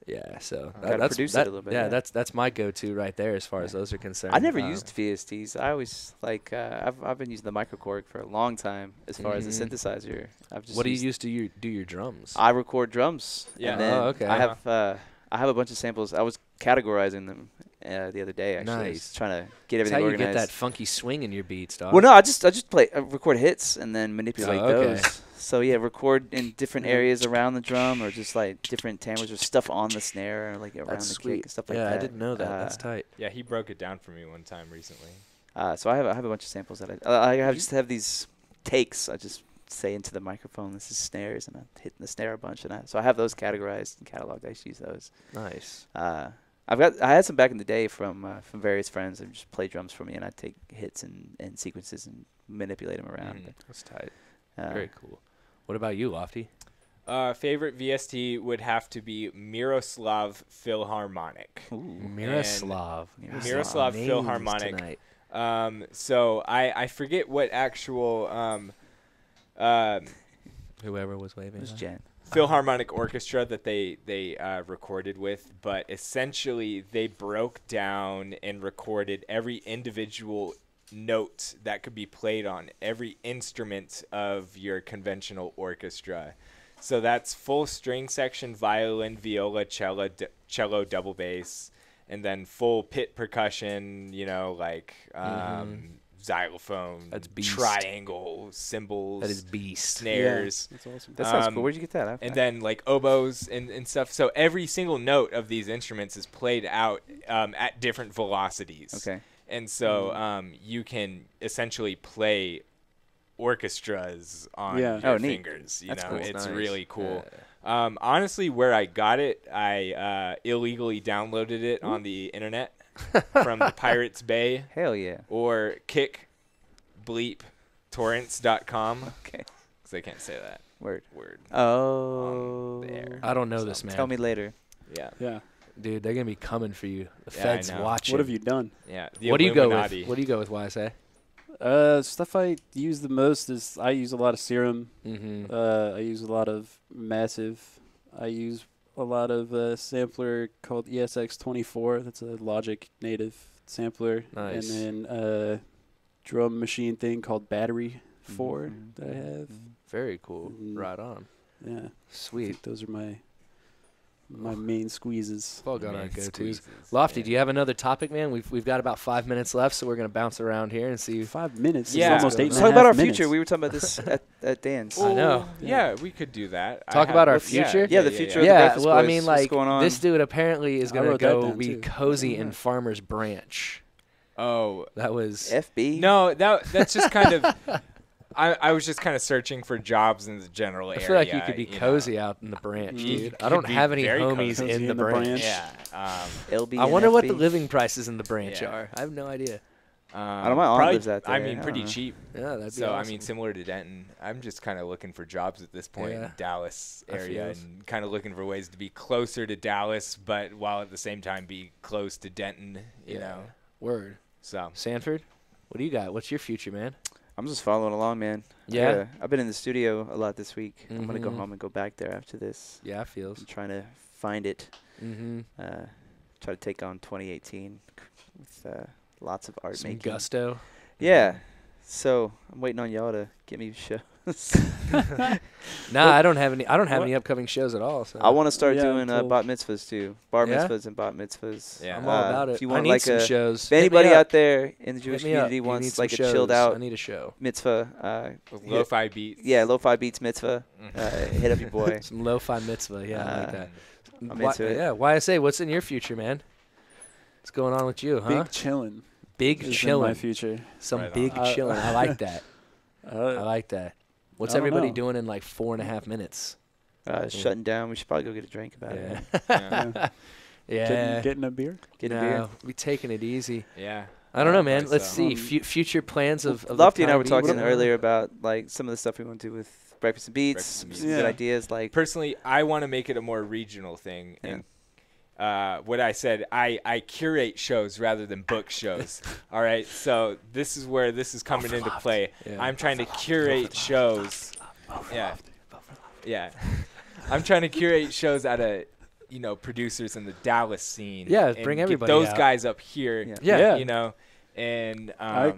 Yeah, so that's produce it a little bit. Yeah, that's my go-to right there as far as those are concerned. I never used VSTs. I always I've been using the Microkorg for a long time as far as the synthesizer. What do you use to do your drums? I record drums. Yeah. And then okay. I have a bunch of samples. I was categorizing them the other day actually. Nice. I was trying to get everything That's how organized. you get that funky swing in your beats, dog. Well, no, I just record hits and then manipulate okay. those. So yeah, record in different areas around the drum, or just different timbres or stuff on the snare, or around That's the sweet. kick and stuff like that. Yeah, I didn't know that. That's tight. Yeah, he broke it down for me one time recently. So I have a bunch of samples that I just have these takes. I just say into the microphone, "This is snares," and I'm hitting the snare a bunch, so I have those categorized and cataloged. I used to use those. Nice. I had some back in the day from various friends that just play drums for me, and I'd take hits and sequences and manipulate them around. That's tight. Very cool. What about you, Lofty? Favorite VST would have to be Miroslav Philharmonic. Miroslav Philharmonic. So I forget what actual whoever was waving. It was Jen. Philharmonic Orchestra that they recorded with, but essentially they broke down and recorded every individual note that could be played on every instrument of your conventional orchestra. So that's full string section, violin, viola, cello, double bass, and then full pit percussion, xylophone, That's beast. triangle cymbals. That is beast. Snares. Yeah, that's awesome. That sounds cool. Where'd you get that? And then like oboes and stuff. So every single note of these instruments is played out at different velocities. Okay. And so you can essentially play orchestras on your fingers. That's cool. It's nice. really cool. Honestly, where I got it, I illegally downloaded it on the internet from the Pirates Bay. Hell yeah. Or kickbleeptorrents.com. Okay. Because I can't say that. Word. Oh. There. I don't know this, man. Tell me later. Yeah. Yeah. Dude, they're going to be coming for you. The Yeah, feds I know. watching. What have you done? Yeah. What do you go with? What do you go with, YSA? Stuff I use the most is I use a lot of Serum. Mm-hmm. I use a lot of Massive. I use a lot of a sampler called ESX24. That's a Logic native sampler. Nice. And then drum machine thing called Battery 4 that I have. Very cool. Right on. Yeah. Sweet. I think those are my main squeezes. We've all got our go-tos. Lofty, do you have another topic, man? We've got about 5 minutes left, so we're going to bounce around here and see. 5 minutes? Yeah. It's almost 8 Let's and a talk about half our minutes. future. We were talking about this at Dan's. I know. Yeah, we could do that. Talk about our future? Yeah, the future of the Yeah, Breakfast well, I Boys. mean, What's like, going on? this dude apparently is I going to wrote that go down, be too. cozy in Farmers Branch. Oh. That was... FB? No, that's just kind of... I was just kind of searching for jobs in the general area. I feel like you could be cozy out in the branch, dude. I don't have any homies in the branch. Yeah. LB I wonder what FB. the living prices in the branch Yeah. are. I have no idea. I don't know. My aunt probably, lives out there. I mean, I pretty don't know. cheap. Yeah, that'd be So, awesome. I mean, similar to Denton, I'm just kind of looking for jobs at this point in Yeah. Dallas I area feel and kind of looking for ways to be closer to Dallas, but while at the same time be close to Denton, you know. Word. So, Sanford, what do you got? What's your future, man? I'm just following along, man. Yeah? I've been in the studio a lot this week. I'm going to go Mhm. home and go back there after this. Yeah, feels. I'm trying to find it. Mm-hmm. Try to take on 2018 with lots of art Some making. gusto. Yeah. So I'm waiting on y'all to get me shows. Nah, I don't have any any upcoming shows at all. So I want to start Yeah, doing until- bat mitzvahs too. Bar Yeah? mitzvahs and bat mitzvahs. Yeah. I'm all about it. If you I want need like some a, shows. if Hit me anybody up. out there in the Hit Jewish me up. community You need wants some like a shows. chilled I out need a show. mitzvah, with lo-fi beats. yeah, lo-fi beats mitzvah, Mhm. hit up your boy. Some lo-fi mitzvah. Yeah, I like that. I'm into it. Yeah, YSA, what's in your future, man? What's going on with you, huh? Big chillin'. Big is in chillin'. my future. Some Right big on. chillin'. I like that. I Uh, like that. What's I don't everybody know. doing in like 4.5 minutes? Shutting down. We should probably go get a drink about Yeah. it. Yeah. Yeah. Getting a beer? Get a No, beer. we taking it easy. Yeah. I don't know, man. Probably Let's so. see. Future plans of the Lofty and I were comedy talking scene. earlier about like some of the stuff we want to do with Breakfast and Beats. Breakfast and Beats. Some Yeah. good ideas like Personally, I want to make it a more regional thing. Yeah. And what I said, I curate shows rather than book shows. All right, so this is where this is coming into play. Yeah. I'm trying to curate shows. Yeah, yeah. I'm trying to curate shows out of producers in the Dallas scene. Yeah, and bring get everybody those out. guys up here. Yeah. Yeah. You know, and I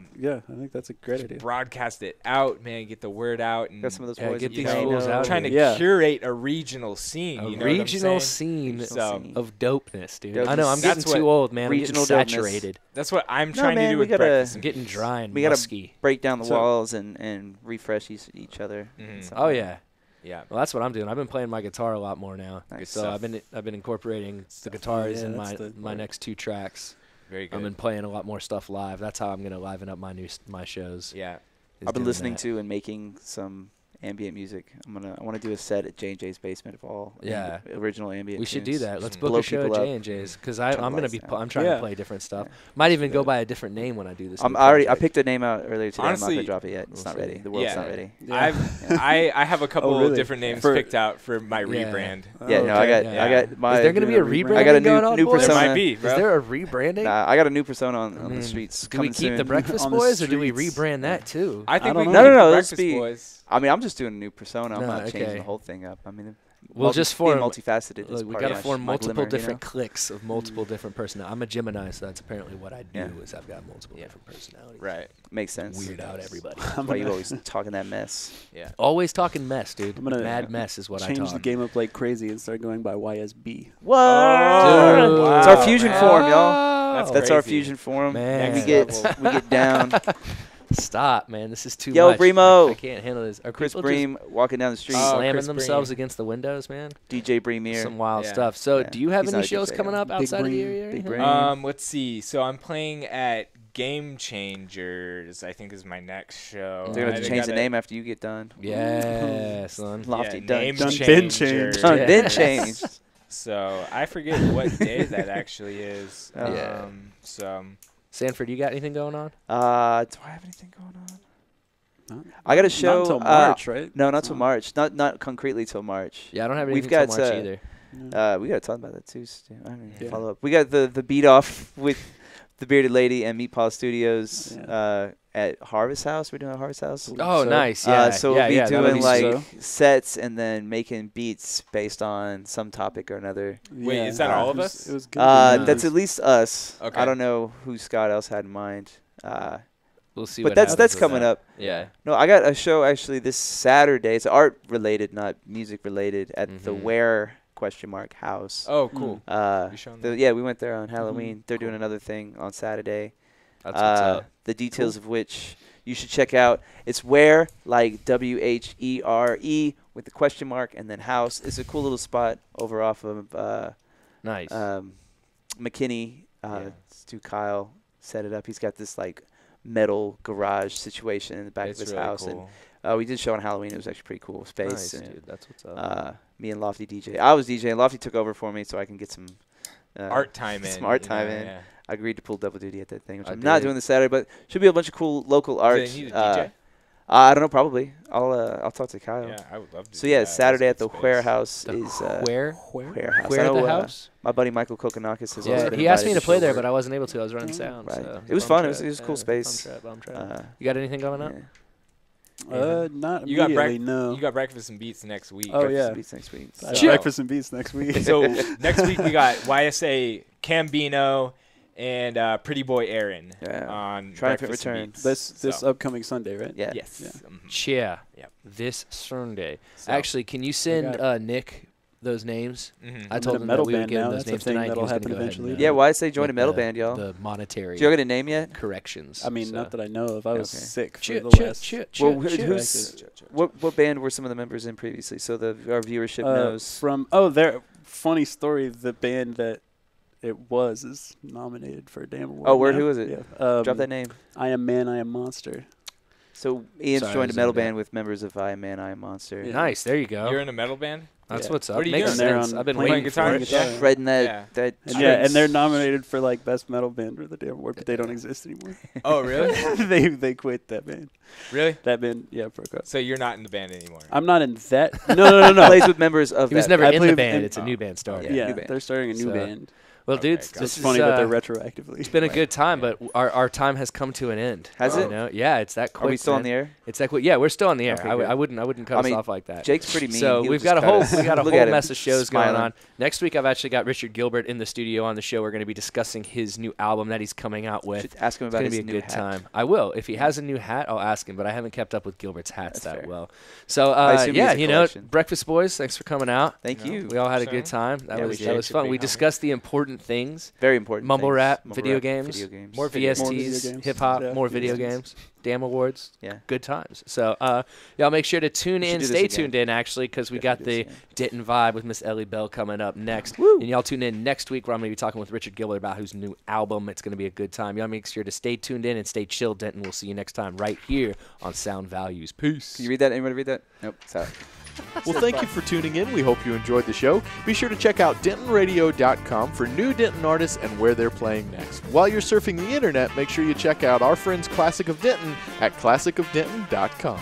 think that's a great idea. broadcast it out, man. Get the word out, and got some of those Yeah, boys get in these Plano. fools out trying to Yeah. curate a regional scene. A you know what I'm regional saying? scene So of dopeness, dude. Dopeness. I know. I'm getting That's too what old, man. I'm getting regional dopeness. saturated. that's what I'm No, trying man, to do we with gotta- breakfast. I'm getting dry and We gotta musky. break down the So- walls and refresh each other. Mhm. Oh yeah. Yeah. Well, that's what I'm doing. I've been playing my guitar a lot more now. Nice. So stuff. I've been incorporating the guitars Yeah, in that's the my word. next 2 tracks. Very good. I've been playing a lot more stuff live. That's how I'm gonna liven up my shows. Yeah. is I've been doing listening that. to and making some ambient music. I want to do a set at J&J's basement of all Yeah. original ambient. We should do tunes. that. Let's Just book blow a show at people up. J&J's because Turn the I'm gonna lights be down. I'm trying Yeah. to play different stuff. Yeah. Might even go Good. by a different name when I do this. I new already project. picked a name out earlier today. Honestly, I'm not gonna drop it yet. It's we'll not see. ready. The world's Yeah. not ready. I have a couple really? different names For- picked out for my Yeah. rebrand. Yeah, no, I got Yeah. I got my. Is there gonna be a doing a rebranding I got a going on, new boys? There persona. might be, Is bro. there a rebranding? Nah, I got a new persona on mean, the streets. Do we coming keep the soon. Breakfast On the Boys or do we streets. rebrand that too? I think I we don't can know. No, keep the let's Breakfast be- Boys. I mean, I'm just doing a new persona. I'm No, not okay. changing the whole thing up. I mean, We'll just form multifaceted. is Look, we part got of to form my multiple glimmer, different cliques of multiple different personalities. I'm a Gemini, so that's apparently what I do. Yeah. Is I've got multiple Yeah. different personalities. Right. Makes sense. Weird out everybody. That's why you always talking that mess. Yeah. Always talking mess, dude. I'm gonna Mad mess is what I Change talk. the game up like crazy and start going by YSB. What? Dude. It's our fusion man. form, y'all. That's That's our crazy. fusion form. Man. We Next get level. we get down. Stop, man. This is too Yo, much. Bremo. I can't handle this. Are Chris people Bream walking down the street. slamming Chris themselves Bream. against the windows, man? DJ Breamier. Some wild Yeah. stuff. So, Yeah. do you have He's any not a shows DJ, coming up Big outside of the Bream. area? or Big anything? Bream. Let's see. So I'm playing at Game Changers, I think is my next show. They're going to I change the gotta- name after you get done. Yeah, son. Lofty yeah, done. name Done changer. been changed. Done Yeah. been changed. So I forget what day that actually is. Yeah. So Sanford, you got anything going on? Do I have anything going on? I got a show. Not until March, right? No, not till March. Not concretely till March. Yeah, I don't have We've anything got, till March either. We got to talk about that too. Stu. I don't even Yeah. follow up. We got the beat off with the Bearded Lady and Meat Paw Studios at Harvest House. We're doing it at Harvest House. Oh, So- nice. Yeah. So yeah, we'll be yeah, that'll doing be like so. sets and then making beats based on some topic or another. Wait, is that all of us? It was good. That's at least us. Okay. I don't know who Scott else had in mind. We'll see. But what that's happens with coming that. up. Yeah. No, I got a show actually this Saturday. It's art related, not music related, at the Mhm. Where house. Oh, cool. You showing them? Yeah, we went there on Halloween. They're doing another thing on Saturday. That's what's up. The details of which you should check out. It's Where, like WHERE with the question mark and then house. It's a cool little spot over off of Nice. McKinney. Yeah. Stu Kyle set it up. He's got this like metal garage situation in the back It's of his really house. cool. And we did a show on Halloween. It was actually pretty cool space. Nice, and, dude. That's what's up. me and Lofty DJ. I was DJing. Lofty took over for me so I can get some Art time in. some art you time know, in. yeah. I agreed to pull double duty at that thing, which I I'm not dig. doing this Saturday, but should be a bunch of cool local art. Do they need a DJ? I don't know. Probably. I'll talk to Kyle. Yeah, I would love to. So do yeah, that. Saturday at That's the good Where space. House The is Where? Where House. I Where know, the house? my buddy Michael Kokonakis has also Yeah, been he asked me invited to play show there, work. but I wasn't able to. I was running sound. Right. So It was bum fun. It was trap. a cool space. Bum trap. You got anything going up? Yeah. Not You got immediately, no. You got Breakfast and Beats next week. Oh, yeah. Beats next week. I have So- Breakfast and Beats next week. So next week we got YSA Cambino and Pretty Boy Aaron on Triumphant Breakfast and Return. Beats. this So, upcoming Sunday, right? Yeah. yes. Yeah. Mhm. Yeah. Yep. This Sunday. So, Actually, can you send got Nick those names? mhm. I I'm told in a him metal that we would band give him now. those That's a names thing tonight. He that'll was gonna happen go ahead eventually. and, Yeah, why say join make a metal the- band, y'all? The monetary Did y'all get a name yet? corrections. I mean, so. not that I know of. I was Okay. sick for Chit, the chit, last. chit, Well, chit, chit. who's what band were some of the members in previously? So our viewership knows. There. Funny story. The band that it was is nominated for a damn award. Oh, word, now. who is it? Yeah. Drop that name. I Am Man, I Am Monster. So Ian's Sorry, I joined a was metal in that. band with members of I Am Man, I Am Monster. Yeah. Nice. There you go. You're in a metal band? That's Yeah. what's up. What are you Makes doing? sense. They're I've been playing waiting guitar? for Playing it. guitar? Shredding that. Yeah. that And yeah, and they're strings. nominated for like best metal band for the damn award, but they don't exist anymore. Oh, really? they quit that band. Really? That band, yeah, broke up. So you're not in the band anymore? I'm not in that. No. Plays with members of He was that never band. in play the with- band. and- It's a new band started. Yeah, Yeah, new band. they're starting a new So, band. Well, Okay, dudes, gotcha. this It's is funny that they're uh, retroactively. it's been a good time, but our time has come to an end. Has You it? know? Yeah, it's that quick. Are we still on man. the air? It's that quick. Yeah, we're still on the air. Okay, I good. wouldn't cut I us mean, off like that. Jake's pretty mean. So He'll we've just got a kinda whole look at him, mess of shows going smiling. on. Next week, I've actually got Richard Gilbert in the studio on the show. We're going to be discussing his new album that he's coming out with. Should ask him It's about going to his be a new good hat. time. I will. If he has a new hat, I'll ask him. But I haven't kept up with Gilbert's hats That's that fair. well. So assume he has a you know, collection. Breakfast Boys, thanks for coming out. Thank you. We all had a Sure. good time. That Yeah, we was did. that was Should fun. be We humble. discussed the important things. Very important. Mumble things. rap, Mumble video rap, games. Video games. More video VSTs, games. hip hop, Yeah, more video video games. games, damn awards, Yeah. good times. So y'all make sure to tune We should in, do this stay again. tuned in actually, because we got Definitely the do this Denton Vibe with Miss Ellie Bell coming up next. Woo. And y'all tune in next week where I'm going to be talking with Richard Gilbert about his new album. It's going to be a good time. Y'all make sure to stay tuned in and stay chill, Denton. We'll see you next time right here on Sound Values. Peace. Can you read that? Anybody read that? Nope. Sorry. Well, thank you for tuning in. We hope you enjoyed the show. Be sure to check out DentonRadio.com for new Denton artists and where they're playing next. While you're surfing the internet, make sure you check out our friends Classic of Denton at ClassicofDenton.com.